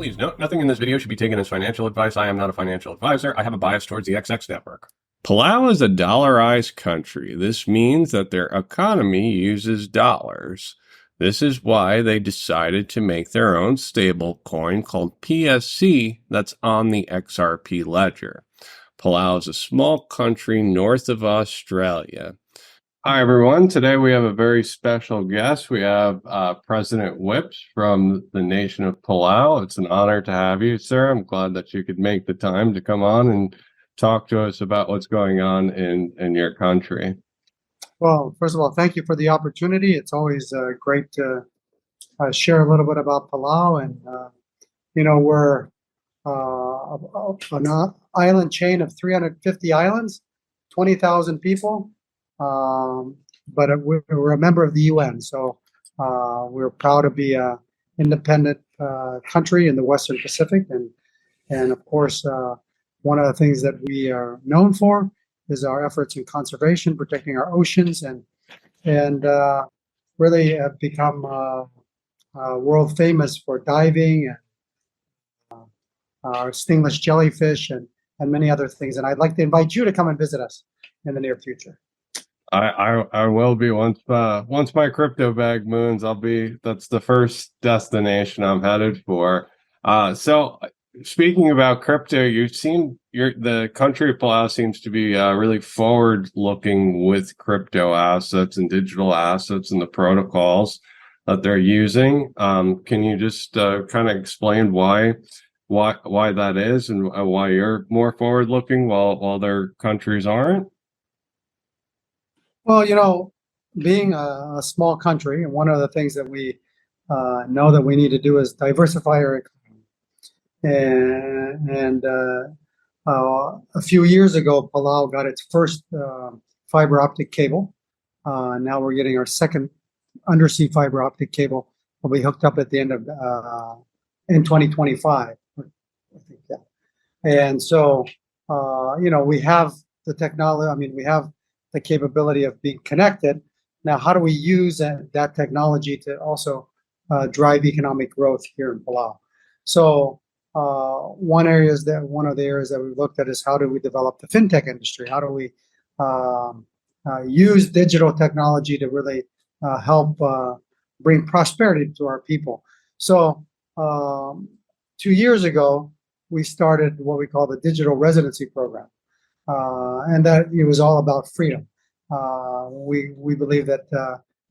Please note, nothing in this video should be taken as financial advice. I am not a financial advisor. I have a bias towards the XX network. Palau is a dollarized country. This means that their economy uses dollars. This is why they decided to make their own stable coin called PSC that's on the XRP ledger. Palau is a small country north of Australia. Hi, everyone. Today we have a very special guest. We have President Whips from the nation of Palau. It's an honor to have you, sir. I'm glad that you could make the time to come on and talk to us about what's going on in your country. Well, first of all, thank you for the opportunity. It's always great to share a little bit about Palau. And, we're an island chain of 350 islands, 20,000 people. But we're a member of the UN, so we're proud to be an independent country in the Western Pacific. And of course, one of the things that we are known for is our efforts in conservation, protecting our oceans, and really have become world famous for diving and our stingless jellyfish and many other things. And I'd like to invite you to come and visit us in the near future. I will be once my crypto bag moons. That's the first destination I'm headed for. So speaking about crypto, the country of Palau seems to be really forward looking with crypto assets and digital assets and the protocols that they're using. Can you just kind of explain why that is and why you're more forward looking while other countries aren't? Well, being a small country, and one of the things that we know that we need to do is diversify our economy. And a few years ago, Palau got its first fiber optic cable. Now we're getting our second undersea fiber optic cable. Will be hooked up at the end of in 2025. I think, yeah. And so we have the technology. I mean, we have the capability of being connected. Now, how do we use that technology to also drive economic growth here in Palau? So one of the areas that we've looked at is how do we develop the fintech industry? How do we use digital technology to really help bring prosperity to our people? So 2 years ago, we started what we call the digital residency program. And that it was all about freedom. We believe that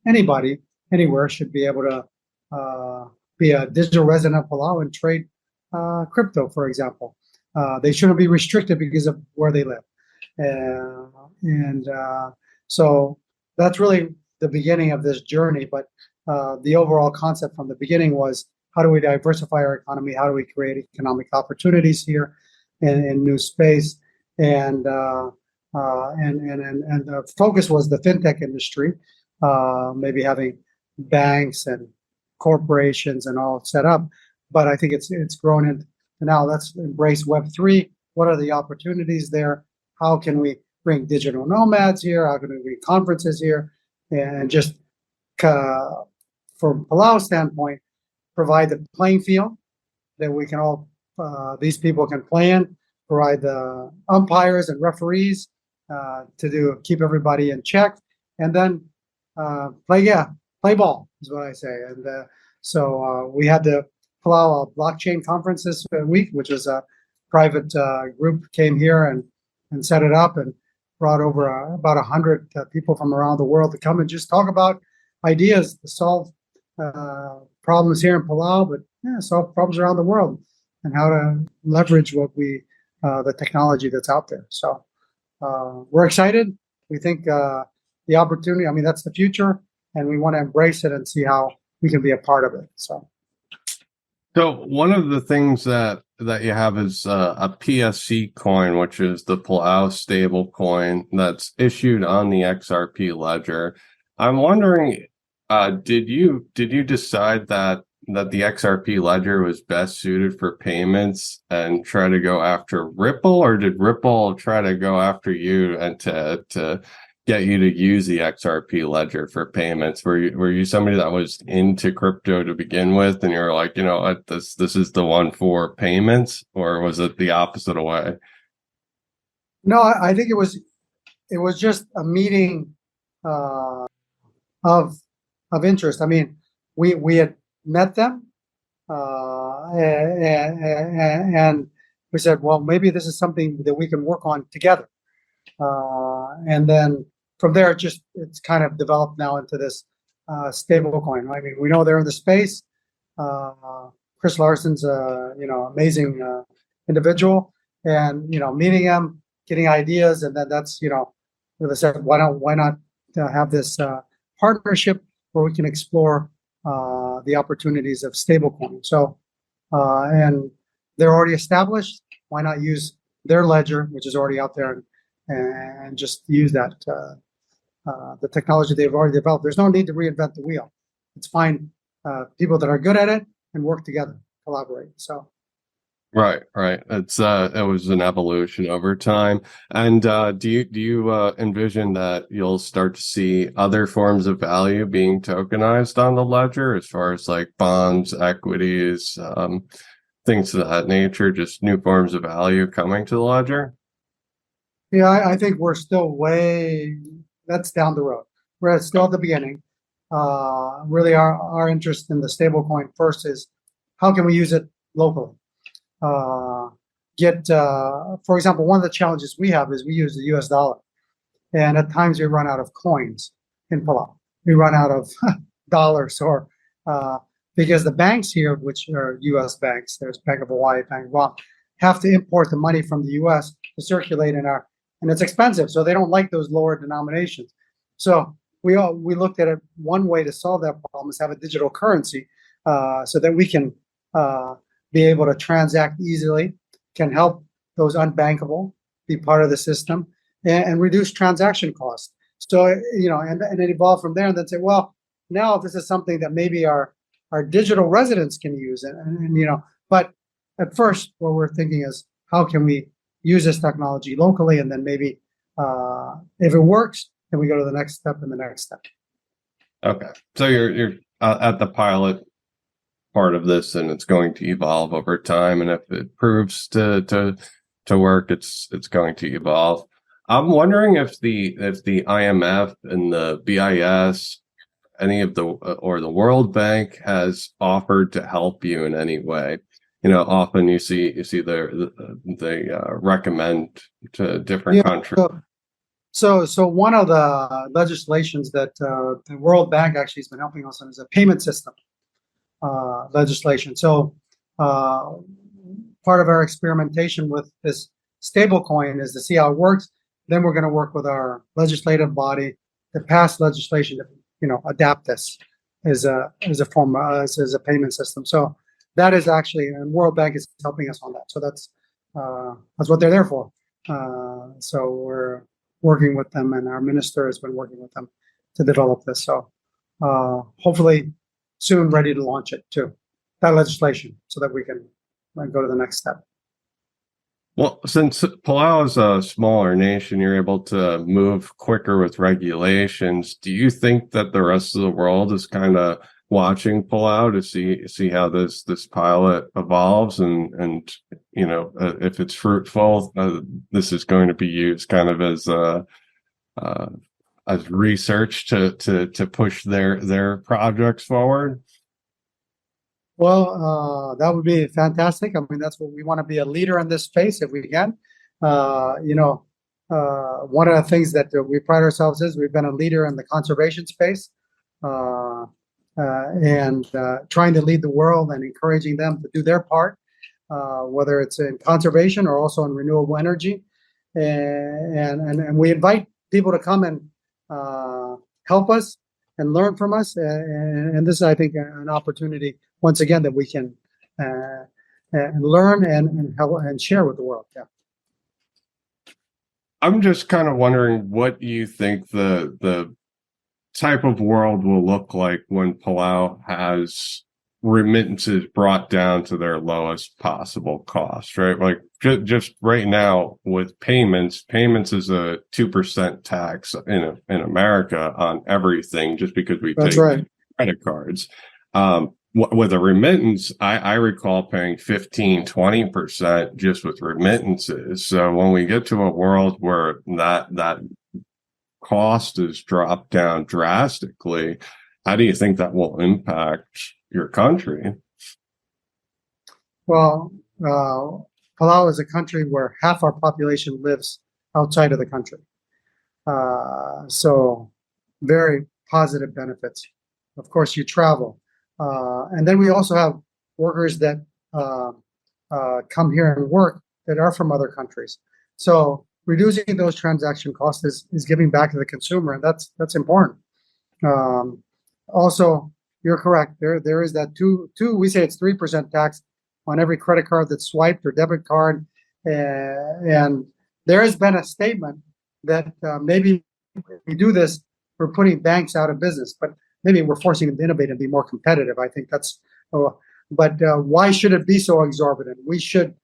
anybody, anywhere, should be able to be a digital resident of Palau and trade crypto, for example. They shouldn't be restricted because of where they live. So that's really the beginning of this journey. But the overall concept from the beginning was, how do we diversify our economy? How do we create economic opportunities here in new space? And the focus was the fintech industry, maybe having banks and corporations and all set up. But I think it's grown into now. Let's embrace Web3. What are the opportunities there? How can we bring digital nomads here? How can we bring conferences here? And just from Palau's standpoint, provide the playing field that we can all these people can play in. Provide the umpires and referees to keep everybody in check, and then play ball is what I say. And so we had the Palau blockchain conference this week, which was a private group came here and set it up and brought over about 100 people from around the world to come and just talk about ideas to solve problems here in Palau, but solve problems around the world and how to leverage the technology that's out there. So we're excited. We think the opportunity, that's the future, and we want to embrace it and see how we can be a part of it. So one of the things that you have is a PSC coin, which is the Palau stable coin that's issued on the XRP ledger. I'm wondering, did you decide that the XRP ledger was best suited for payments and try to go after Ripple, or did Ripple try to go after you and to get you to use the XRP ledger for payments? Were you somebody that was into crypto to begin with, and you're like, this is the one for payments, or was it the opposite way? No, I think it was just a meeting of interest. I mean, we had met them, and we said, well, maybe this is something that we can work on together. And then from there, it's kind of developed now into this stable coin. I mean, we know they're in the space. Chris Larson's amazing individual, and meeting him, getting ideas, and then that's they said, why not have this partnership where we can explore the opportunities of stablecoin. So, and they're already established. Why not use their ledger, which is already out there, and just use that the technology they've already developed. There's no need to reinvent the wheel. It's find people that are good at it and work together, collaborate. So. Right. It was an evolution over time. And do you envision that you'll start to see other forms of value being tokenized on the ledger, as far as like bonds, equities, things of that nature, just new forms of value coming to the ledger? Yeah, I think we're still that's down the road. We're still at the beginning. Really, our interest in the stablecoin first is how can we use it locally? For example, one of the challenges we have is we use the US dollar, and at times we run out of coins in Palau. We run out of dollars, or because the banks here, which are US banks, there's Bank of Hawaii, Bank of Guam, have to import the money from the US to circulate and it's expensive, so they don't like those lower denominations. So we looked at it. One way to solve that problem is have a digital currency, so that we can be able to transact easily, can help those unbankable be part of the system, and reduce transaction costs. So, and it evolved from there, and then say, well, now this is something that maybe our digital residents can use. But at first, what we're thinking is, how can we use this technology locally? And then maybe if it works, then we go to the next step and the next step. Okay. So you're at the pilot part of this, and it's going to evolve over time, and if it proves to work, it's going to evolve. I'm wondering if the IMF and the BIS, any of or the World Bank has offered to help you in any way. Often you see they recommend to different countries. So one of the legislations that the World Bank actually has been helping us on is a payment system legislation. So part of our experimentation with this stable coin is to see how it works. Then we're going to work with our legislative body to pass legislation to adapt this as a form as a payment system. So that is actually, and World Bank is helping us on that. So that's what they're there for. So we're working with them, and our minister has been working with them to develop this. So hopefully soon ready to launch it too, that legislation, so that we can go to the next step. Well, since Palau is a smaller nation, you're able to move quicker with regulations. Do you think that the rest of the world is kind of watching Palau to see how this pilot evolves, and if it's fruitful, this is going to be used kind of as research to push their projects forward? Well, that would be fantastic. I mean, that's what we want to be, a leader in this space if we can. One of the things that we pride ourselves is we've been a leader in the conservation space, and trying to lead the world and encouraging them to do their part, whether it's in conservation or also in renewable energy. And we invite people to come and help us and learn from us. And this is, I think, an opportunity once again that we can learn and help and share with the world. Yeah. I'm just kind of wondering what you think the type of world will look like when Palau has remittances brought down to their lowest possible cost, right? Like just right now with payments is a 2% tax in America on everything just because we That's take right. credit cards. With a remittance, I recall paying 15-20% just with remittances. So when we get to a world where that cost is dropped down drastically, how do you think that will impact your country? Well, Palau is a country where half our population lives outside of the country. So very positive benefits. Of course, you travel. And then we also have workers that come here and work that are from other countries. So reducing those transaction costs is giving back to the consumer, and that's important. Also, you're correct. There is that we say it's 3% tax on every credit card that's swiped or debit card, and there has been a statement that maybe if we do this, we're putting banks out of business, but maybe we're forcing them to innovate and be more competitive. I think that's. But why should it be so exorbitant? We should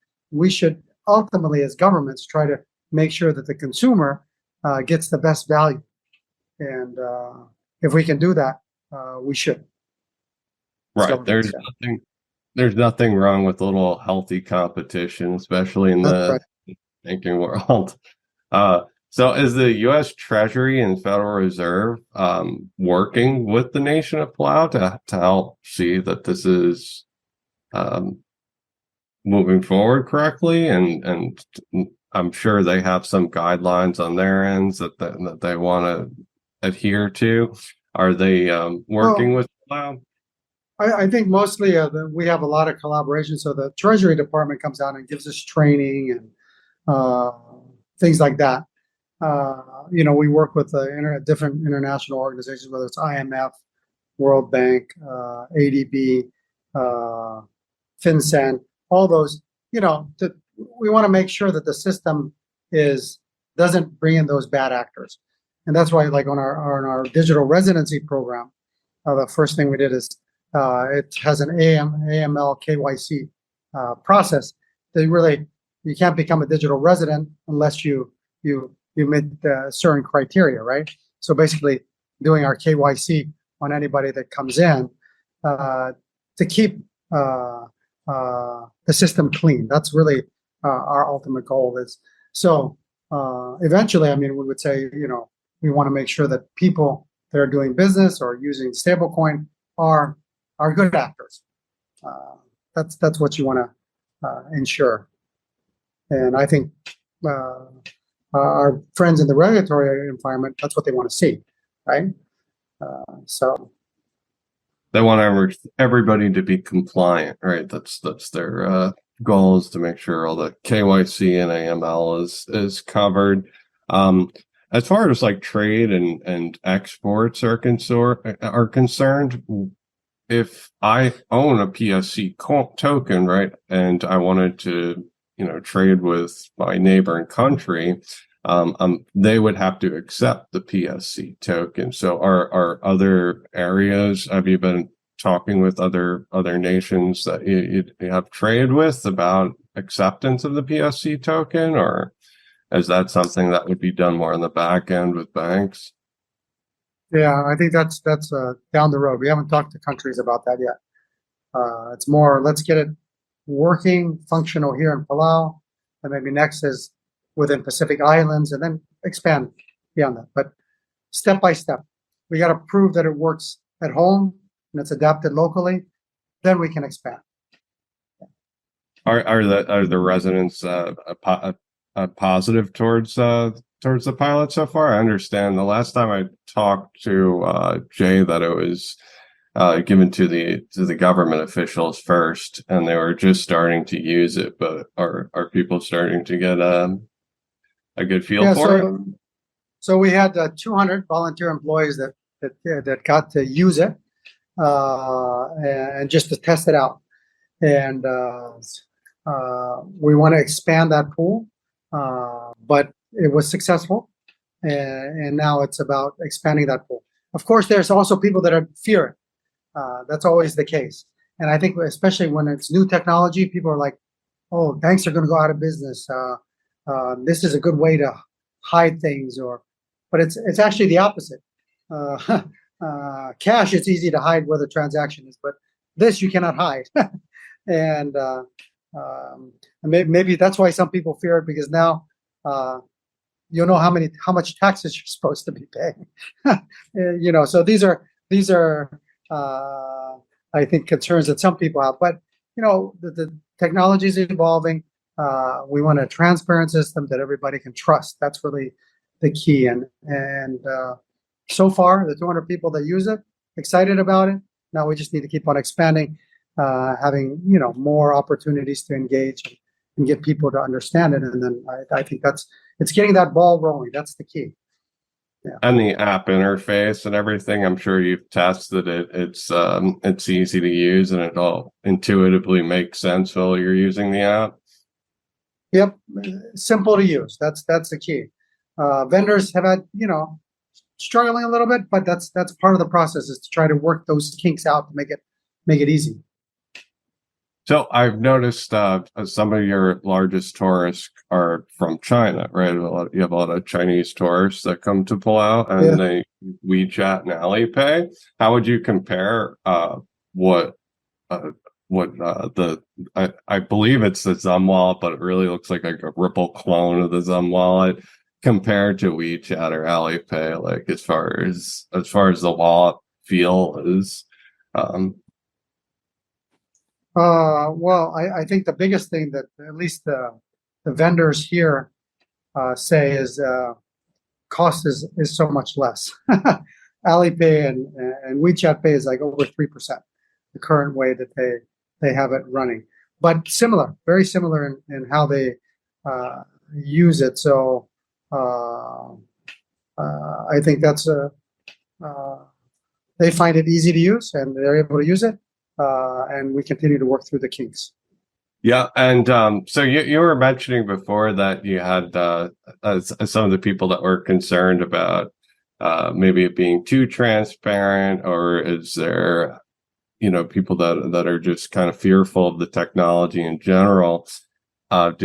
ultimately, as governments, try to make sure that the consumer gets the best value, and if we can do that, we should. Right. There's nothing wrong with a little healthy competition, especially in the banking world. So is the U.S. Treasury and Federal Reserve working with the nation of Palau to help see that this is moving forward correctly? And I'm sure they have some guidelines on their ends that they want to adhere to. Are they working with Palau? I think mostly we have a lot of collaboration. So the Treasury Department comes out and gives us training and things like that. We work with different international organizations, whether it's IMF, World Bank, ADB, FinCEN, all those. We want to make sure that the system doesn't bring in those bad actors, and that's why, like on our digital residency program, the first thing we did is it has an AML KYC process. You can't become a digital resident unless you meet certain criteria, right? So basically, doing our KYC on anybody that comes in to keep the system clean. That's really our ultimate goal is. So eventually, we would say, we want to make sure that people that are doing business or using stablecoin are good actors. That's what you want to ensure. And I think our friends in the regulatory environment, that's what they want to see, right? So they want everybody to be compliant, right? That's their goal, is to make sure all the KYC and AML is covered. As far as like trade and exports are concerned, if I own a PSC token, right, and I wanted to trade with my neighboring country, they would have to accept the PSC token. So are other areas, have you been talking with other nations that you have traded with about acceptance of the PSC token, or is that something that would be done more on the back end with banks? Yeah, I think that's down the road. We haven't talked to countries about that yet. It's more, let's get it working, functional here in Palau, and maybe next is within Pacific Islands, and then expand beyond that. But step by step, we got to prove that it works at home and it's adapted locally. Then we can expand. Are the residents positive towards the pilot so far? I understand the last time I talked to Jay that it was given to the government officials first, and they were just starting to use it. But are people starting to get a good feel for it? So we had 200 volunteer employees that got to use it and just to test it out, and we want to expand that pool, but it was successful, and now it's about expanding that pool. Of course, there's also people that fear it. That's always the case. And I think especially when it's new technology, people are like, "Oh, banks are going to go out of business. This is a good way to hide things," but it's actually the opposite. Uh, cash, it's easy to hide where the transaction is, but this you cannot hide. and maybe that's why some people fear it, because now you know how much taxes you're supposed to be paying. So these are I think concerns that some people have. But the technology is evolving. We want a transparent system that everybody can trust. That's really the key. And so far, the 200 people that use it, excited about it. Now we just need to keep on expanding, having more opportunities to engage and get people to understand it. And then I think it's getting that ball rolling. That's the key. Yeah. And the app interface and everything, I'm sure you've tested it. It's easy to use and it all intuitively makes sense while you're using the app. Yep, simple to use. That's the key. Vendors have had struggling a little bit, but that's part of the process, is to try to work those kinks out to make it easy. So I've noticed some of your largest tourists are from China, right? You have a lot of Chinese tourists that come to Palau, and they WeChat and Alipay. How would you compare what I believe it's the Zum wallet, but it really looks like a Ripple clone of the Zum wallet compared to WeChat or Alipay, like as far as the wallet feel is? Well, I think the biggest thing that at least the vendors here say is cost is so much less. Alipay and WeChat Pay is like over 3%, the current way that they have it running, but very similar in how they use it. So I think that's they find it easy to use and they're able to use it. And we continue to work through the kinks. Yeah, and so you were mentioning before that you had some of the people that were concerned about maybe it being too transparent, or is there people that are just kind of fearful of the technology in general? Are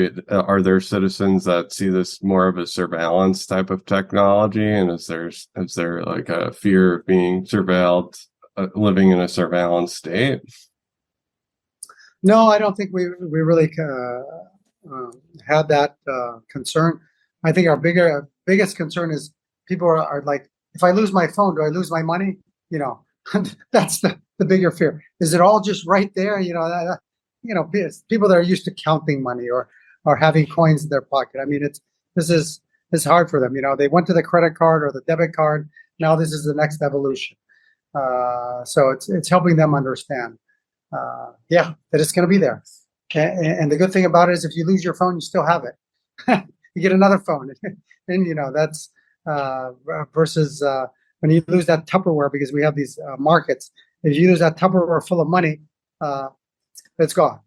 there citizens that see this more of a surveillance type of technology, and is there like a fear of being surveilled? Living in a surveillance state? No, I don't think we really had that concern. I think our biggest concern is people are like, if I lose my phone, do I lose my money? That's the bigger fear. Is it all just right there? People that are used to counting money or having coins in their pocket. I mean, it's hard for them. They went to the credit card or the debit card. Now this is the next evolution. So it's helping them understand, that it's going to be there. And the good thing about it is, if you lose your phone, you still have it. You get another phone, and that's versus when you lose that Tupperware, because we have these markets. If you lose that Tupperware full of money, it's gone.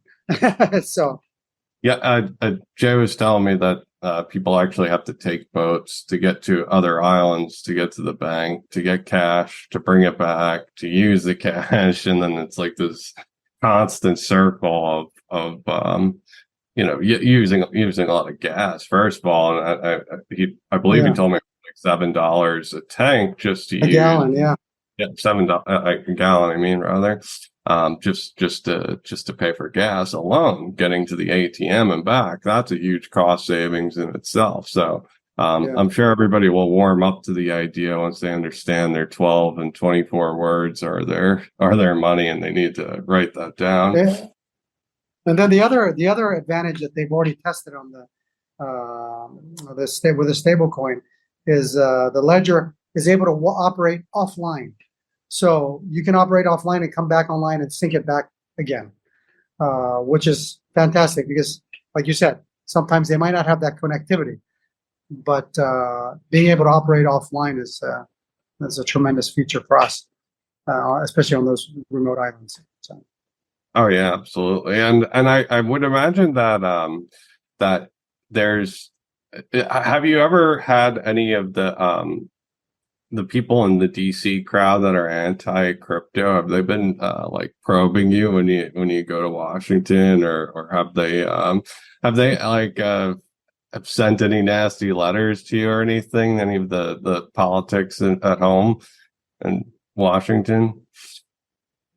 So yeah, Jay was telling me that people actually have to take boats to get to other islands, to get to the bank, to get cash, to bring it back, to use the cash, and then it's like this constant circle of using a lot of gas. First of all, and I believe he told me like $7 a tank just to use gallon, yeah, $7 a gallon. I mean, rather. Just to pay for gas alone, getting to the ATM and back, that's a huge cost savings in itself. So I'm sure everybody will warm up to the idea once they understand their 12 and 24 words are their money, and they need to write that down. Yeah. And then the other advantage that they've already tested on with a stable coin is the ledger is able to operate offline. So you can operate offline and come back online and sync it back again, which is fantastic, because, like you said, sometimes they might not have that connectivity, but being able to operate offline is a tremendous feature for us, especially on those remote islands. So. Oh yeah, absolutely, and I would imagine that that there's. Have you ever had any of the the people in the DC crowd that are anti-crypto, have they been like probing you when you go to Washington, or have they like have sent any nasty letters to you or anything? Any of the politics at home in Washington?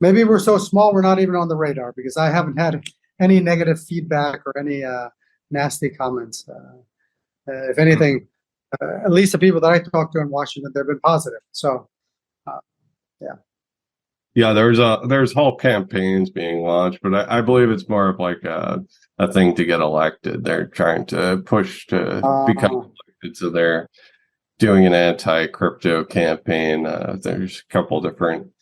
Maybe we're so small we're not even on the radar, because I haven't had any negative feedback or any nasty comments. If anything, at least the people that I talked to in Washington, they've been positive. So, yeah. Yeah, there's whole campaigns being launched, but I believe it's more of like a thing to get elected. They're trying to push to become elected, so they're doing an anti-crypto campaign. There's a couple different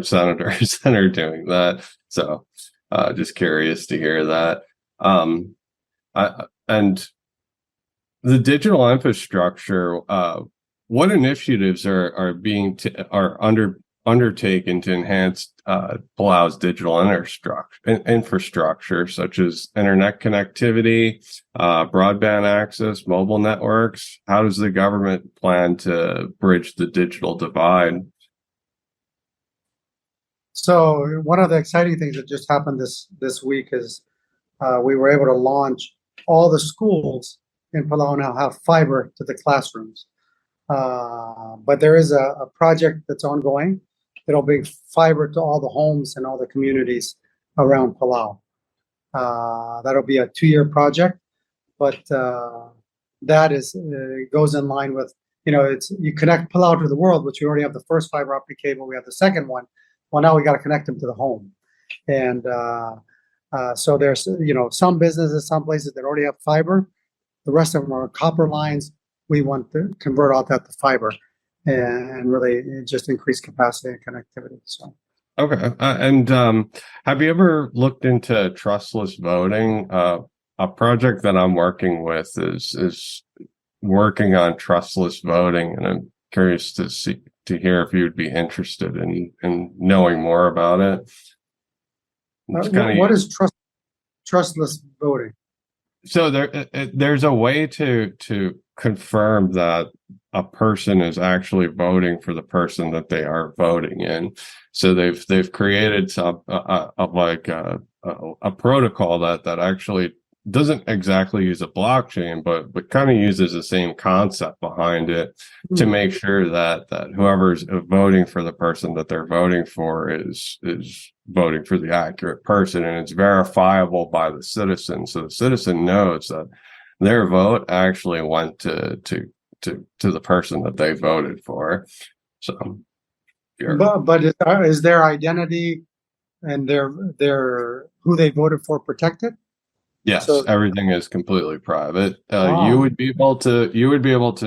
senators that are doing that. So, just curious to hear that. And the digital infrastructure, what initiatives are undertaken to enhance Palau's digital infrastructure, such as internet connectivity, broadband access, mobile networks? How does the government plan to bridge the digital divide? So one of the exciting things that just happened this week is we were able to launch all the schools in Palau now have fiber to the classrooms. But there is a project that's ongoing that'll bring fiber to all the homes and all the communities around Palau. That'll be a 2-year project, but that is goes in line with, you connect Palau to the world, which we already have the first fiber optic cable. We have the second one. Well, now we got to connect them to the home. And so there's, some businesses, some places that already have fiber. The rest of them are copper lines. We want to convert all that to fiber and really just increase capacity and connectivity. So. Okay. And have you ever looked into trustless voting? A project that I'm working with is working on trustless voting, and I'm curious to hear if you'd be interested in knowing more about it. What is trustless voting? So there's a way to confirm that a person is actually voting for the person that they are voting in. So they've created some a protocol that actually doesn't exactly use a blockchain, but kind of uses the same concept behind it to make sure that whoever's voting for the person that they're voting for is voting for the accurate person, and it's verifiable by the citizen. So the citizen knows that their vote actually went to the person that they voted for. So, but is their identity and their who they voted for protected? Yes, so everything is completely private. Wow. You would be able to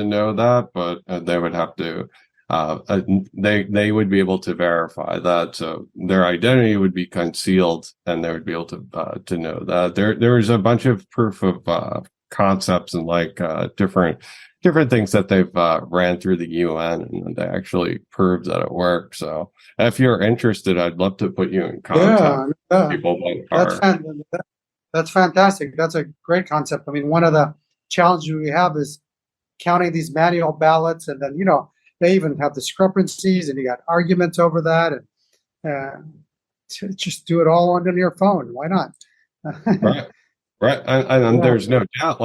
know that, but they would have to. They would be able to verify that, so their identity would be concealed, and they would be able to know that. There is a bunch of proof of concepts and different things that they've ran through the UN, and they actually proved that it works. So if you're interested, I'd love to put you in contact with people That's fantastic. That's a great concept. I mean, one of the challenges we have is counting these manual ballots, and then they even have discrepancies, and you got arguments over that, and just do it all on your phone. Why not? Right. And there's no doubt,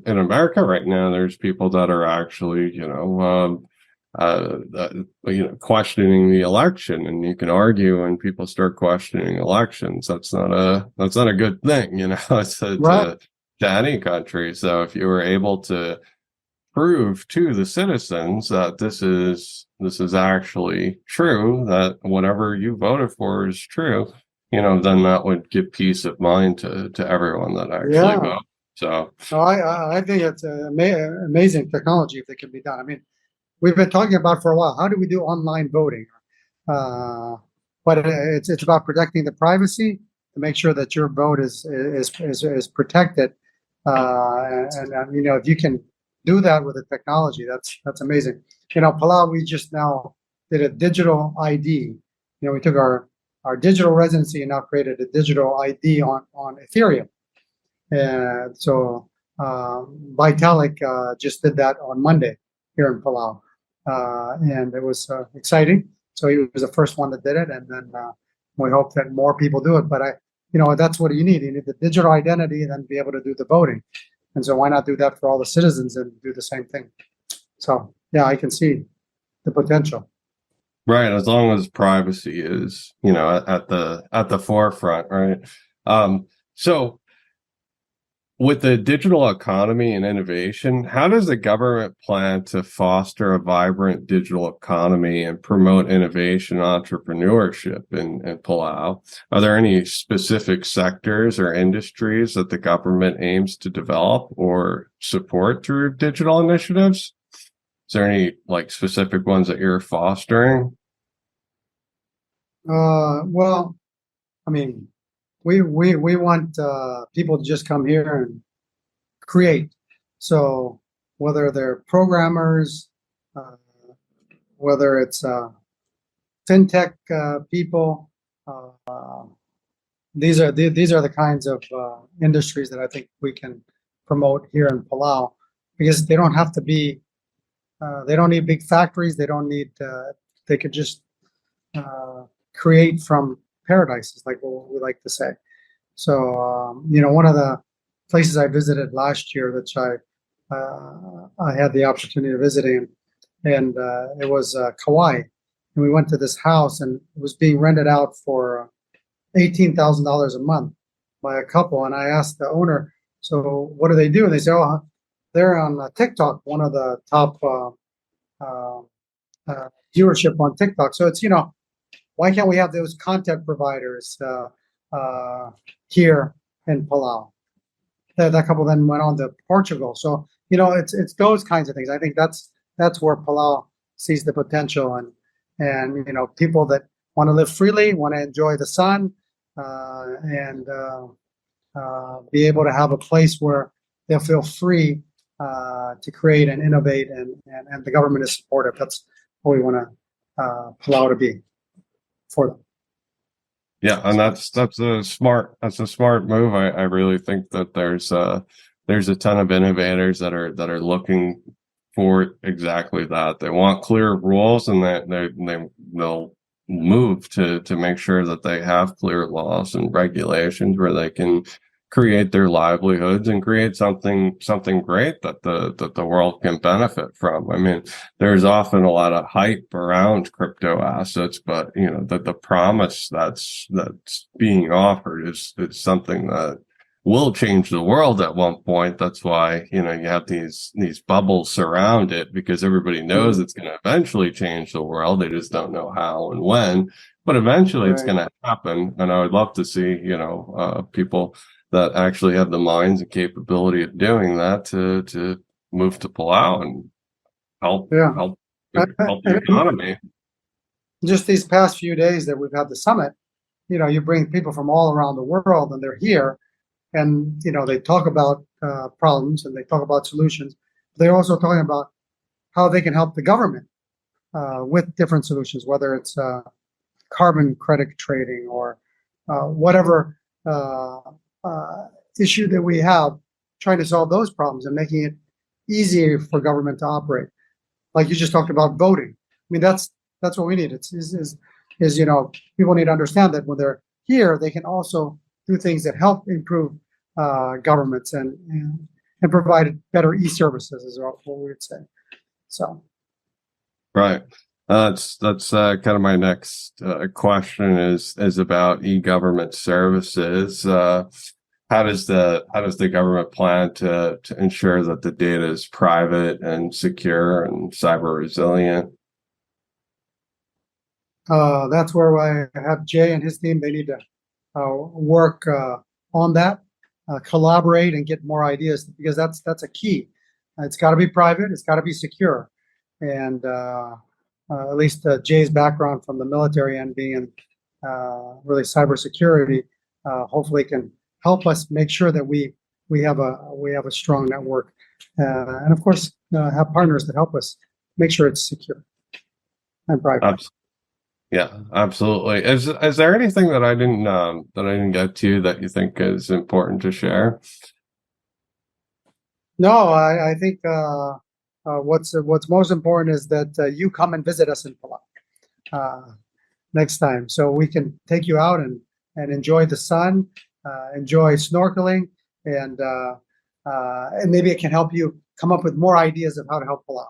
in America right now, there's people that are actually, questioning the election, and you can argue when people start questioning elections. That's not a good thing, it's to any country. So if you were able to prove to the citizens that this is actually true, that whatever you voted for is true, then that would give peace of mind to everyone that actually votes. So I think it's amazing technology if it can be done. I mean, we've been talking about for a while, how do we do online voting? But it's about protecting the privacy to make sure that your vote is protected. And if you can do that with the technology, that's amazing. Palau, we just now did a digital ID. We took our digital residency and now created a digital ID on Ethereum. And so Vitalik just did that on Monday. here in Palau, and it was exciting. So he was the first one that did it, and then we hope that more people do it. But that's what you need. You need the digital identity, and then be able to do the voting. And so why not do that for all the citizens and do the same thing? So yeah, I can see the potential. Right, as long as privacy is, at the forefront, right? So with the digital economy and innovation, how does the government plan to foster a vibrant digital economy and promote innovation and entrepreneurship in Palau? Are there any specific sectors or industries that the government aims to develop or support through digital initiatives? Is there any specific ones that you're fostering? Well, I mean, we want people to just come here and create. So whether they're programmers, whether it's fintech people, these are the kinds of industries that I think we can promote here in Palau, because they don't have to be. They don't need big factories. They don't need. They could just create from paradises, like what we like to say. So one of the places I visited last year, which I had the opportunity of visiting, and it was Kauai, and we went to this house, and it was being rented out for $18,000 a month by a couple. And I asked the owner, so what do they do? And they say, oh, they're on TikTok, one of the top viewership on TikTok. So it's, why can't we have those content providers here in Palau? That couple then went on to Portugal. So, it's those kinds of things. I think that's where Palau sees the potential, and people that want to live freely, want to enjoy the sun, and be able to have a place where they'll feel free to create and innovate, and the government is supportive. That's what we want Palau to be for them. Yeah, and that's a smart move. I really think that there's a ton of innovators that are looking for exactly that. They want clear rules, and they'll move to make sure that they have clear laws and regulations where they can create their livelihoods and create something great that the world can benefit from. I mean, there's often a lot of hype around crypto assets, but the promise that's being offered is something that will change the world at one point. That's why you have these bubbles surround it, because everybody knows it's going to eventually change the world. They just don't know how and when, but eventually it's going to happen. And I would love to see people that actually have the minds and capability of doing that to move to Palau and help the economy. Just these past few days that we've had the summit, you bring people from all around the world, and they're here, and they talk about problems, and they talk about solutions. They're also talking about how they can help the government with different solutions, whether it's carbon credit trading or whatever issue that we have, trying to solve those problems and making it easier for government to operate. Like you just talked about voting. I mean, that's what we need. People need to understand that when they're here, they can also do things that help improve governments and provide better e-services, is what we would say. So, right. That's kind of my next question is about e-government services. How does the government plan to ensure that the data is private and secure and cyber resilient? That's where I have Jay and his team. They need to work on that, collaborate, and get more ideas, because that's a key. It's got to be private. It's got to be secure, and at least Jay's background from the military and being in really cybersecurity, hopefully can help us make sure that we have a strong network, and of course have partners that help us make sure it's secure and private. Yeah, absolutely. Is there anything that I didn't get to that you think is important to share? No, I think what's most important is that you come and visit us in Palau next time, so we can take you out and enjoy the sun, enjoy snorkeling, and maybe it can help you come up with more ideas of how to help Palau.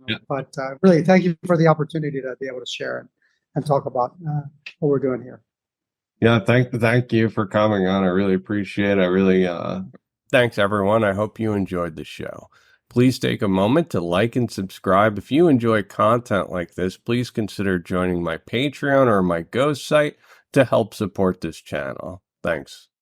Yeah. But really, thank you for the opportunity to be able to share and talk about what we're doing here. Yeah, thank you for coming on. I really appreciate it. I really thanks everyone. I hope you enjoyed the show. Please take a moment to like and subscribe. If you enjoy content like this, please consider joining my Patreon or my Ghost site to help support this channel. Thanks.